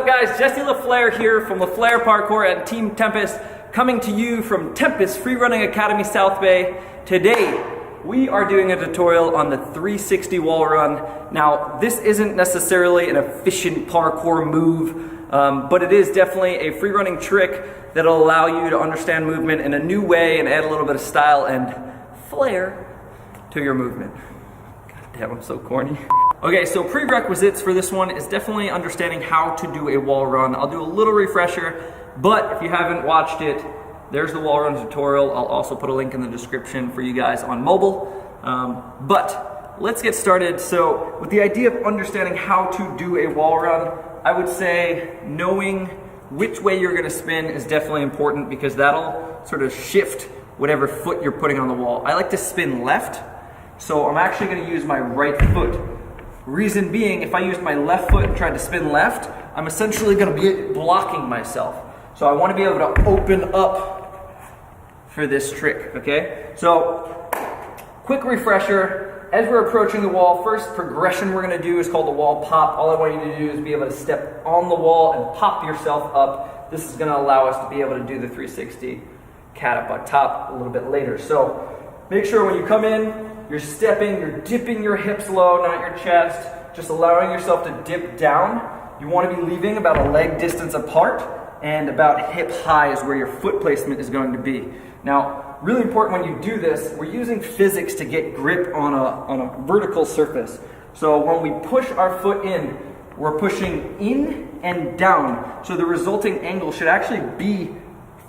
guys? Jesse LaFlair here from LaFlair Parkour and Team Tempest, coming to you from Tempest Freerunning Academy South Bay. Today, we are doing a tutorial on the 360 wall run. Now, this isn't necessarily an efficient parkour move, but it is definitely a freerunning trick that'll allow you to understand movement in a new way and add a little bit of style and flair to your movement. God damn, I'm so corny. Okay, so prerequisites for this one is definitely understanding how to do a wall run. I'll do a little refresher, but if you haven't watched it, there's the wall run tutorial. I'll also put a link in the description for you guys on mobile. But let's get started. So with the idea of understanding how to do a wall run, I would say knowing which way you're gonna spin is definitely important because that'll sort of shift whatever foot you're putting on the wall. I like to spin left, so I'm actually gonna use my right foot. Reason being, if I used my left foot and tried to spin left, I'm essentially gonna be blocking myself. So I wanna be able to open up for this trick, okay? So, quick refresher, as we're approaching the wall, first progression we're gonna do is called the wall pop. All I want you to do is be able to step on the wall and pop yourself up. This is gonna allow us to be able to do the 360 cat up on top a little bit later. So, make sure when you come in, you're stepping, you're dipping your hips low, not your chest, just allowing yourself to dip down. You want to be leaving about a leg distance apart, and about hip high is where your foot placement is going to be. Now, really important when you do this, we're using physics to get grip on a vertical surface. So when we push our foot in, we're pushing in and down. So the resulting angle should actually be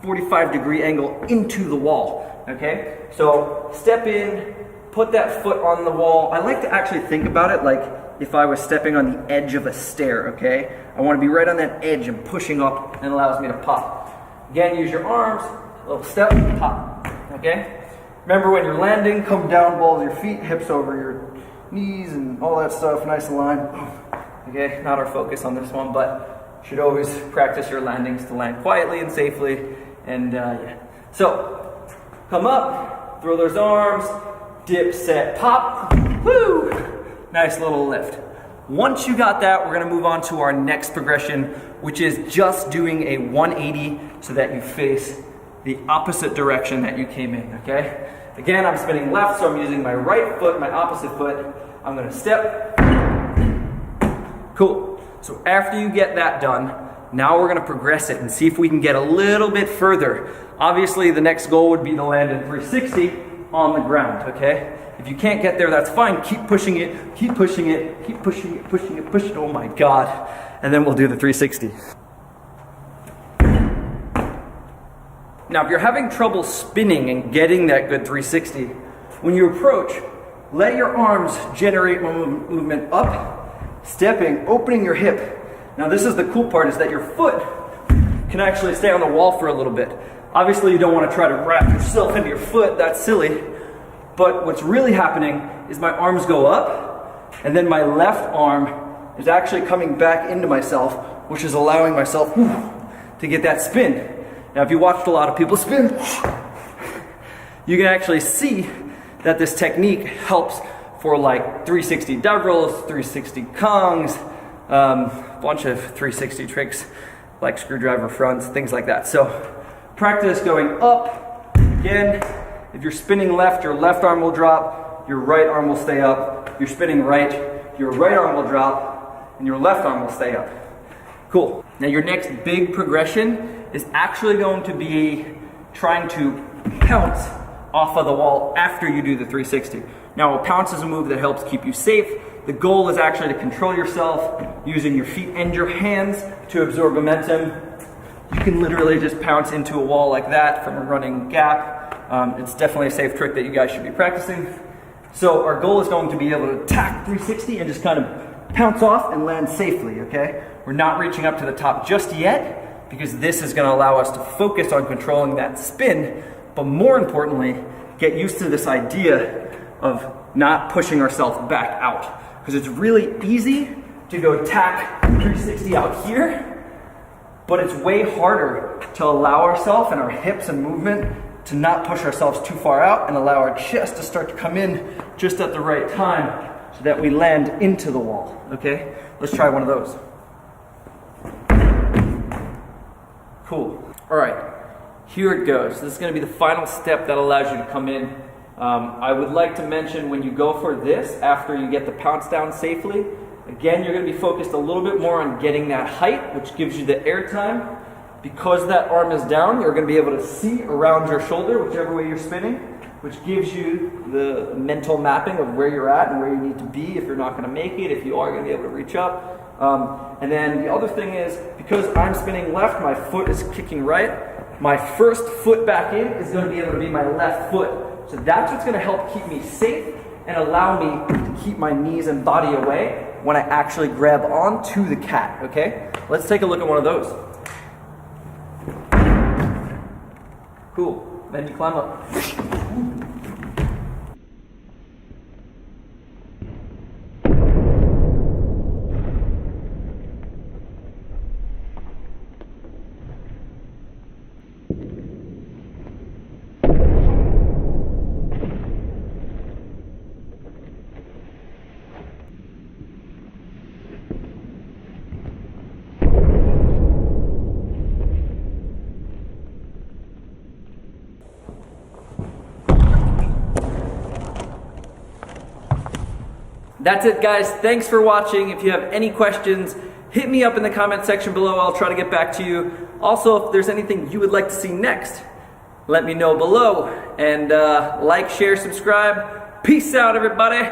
45-degree angle into the wall, okay? So step in, put that foot on the wall. I like to actually think about it like if I was stepping on the edge of a stair, okay? I want to be right on that edge and pushing up, and it allows me to pop. Again, use your arms, little step, pop, okay? Remember when you're landing, come down, balls your feet, hips over your knees and all that stuff, nice and line. Okay, not our focus on this one, but you should always practice your landings to land quietly and safely, and yeah. So, come up, throw those arms, dip, set, pop, woo! Nice little lift. Once you got that, we're gonna move on to our next progression, which is just doing a 180 so that you face the opposite direction that you came in, okay? Again, I'm spinning left, so I'm using my right foot, my opposite foot. I'm gonna step. Cool. So after you get that done, now we're gonna progress it and see if we can get a little bit further. Obviously, the next goal would be to land in 360 on the ground, okay? If you can't get there, that's fine. Keep pushing it, keep pushing it, keep pushing it, pushing it, pushing it. Oh my God. And then we'll do the 360. Now, if you're having trouble spinning and getting that good 360, when you approach, let your arms generate movement up, stepping, opening your hip. Now, this is the cool part, is that your foot can actually stay on the wall for a little bit. Obviously, you don't want to try to wrap yourself into your foot, that's silly. But what's really happening is my arms go up, and then my left arm is actually coming back into myself, which is allowing myself to get that spin. Now, if you watched a lot of people spin, you can actually see that this technique helps for like 360 doubles, 360 kongs, a bunch of 360 tricks like screwdriver fronts, things like that. So practice going up. Again, if you're spinning left, your left arm will drop, your right arm will stay up. You're spinning right, your right arm will drop, and your left arm will stay up. Cool. Now your next big progression is actually going to be trying to pounce off of the wall after you do the 360. Now, a pounce is a move that helps keep you safe. The goal is actually to control yourself using your feet and your hands to absorb momentum. You can literally just pounce into a wall like that from a running gap. It's definitely a safe trick that you guys should be practicing. So our goal is going to be able to tack 360 and just kind of pounce off and land safely, okay? We're not reaching up to the top just yet because this is gonna allow us to focus on controlling that spin, but more importantly, get used to this idea of not pushing ourselves back out. Because it's really easy to go tack 360 out here, but it's way harder to allow ourselves and our hips and movement to not push ourselves too far out and allow our chest to start to come in just at the right time so that we land into the wall, okay? Let's try one of those. Cool. All right, here it goes. This is going to be the final step that allows you to come in. I would like to mention when you go for this, after you get the pounce down safely, again, you're going to be focused a little bit more on getting that height, which gives you the air time. Because that arm is down, you're going to be able to see around your shoulder, whichever way you're spinning, which gives you the mental mapping of where you're at and where you need to be if you're not going to make it, if you are going to be able to reach up. And then the other thing is, because I'm spinning left, my foot is kicking right, my first foot back in is going to be able to be my left foot. So that's what's going to help keep me safe and allow me to keep my knees and body away when I actually grab onto the cat, okay? Let's take a look at one of those. Cool. Then you climb up. That's it, guys. Thanks for watching. If you have any questions, hit me up in the comment section below. I'll try to get back to you. Also, if there's anything you would like to see next, let me know below. And like, share, subscribe. Peace out, everybody.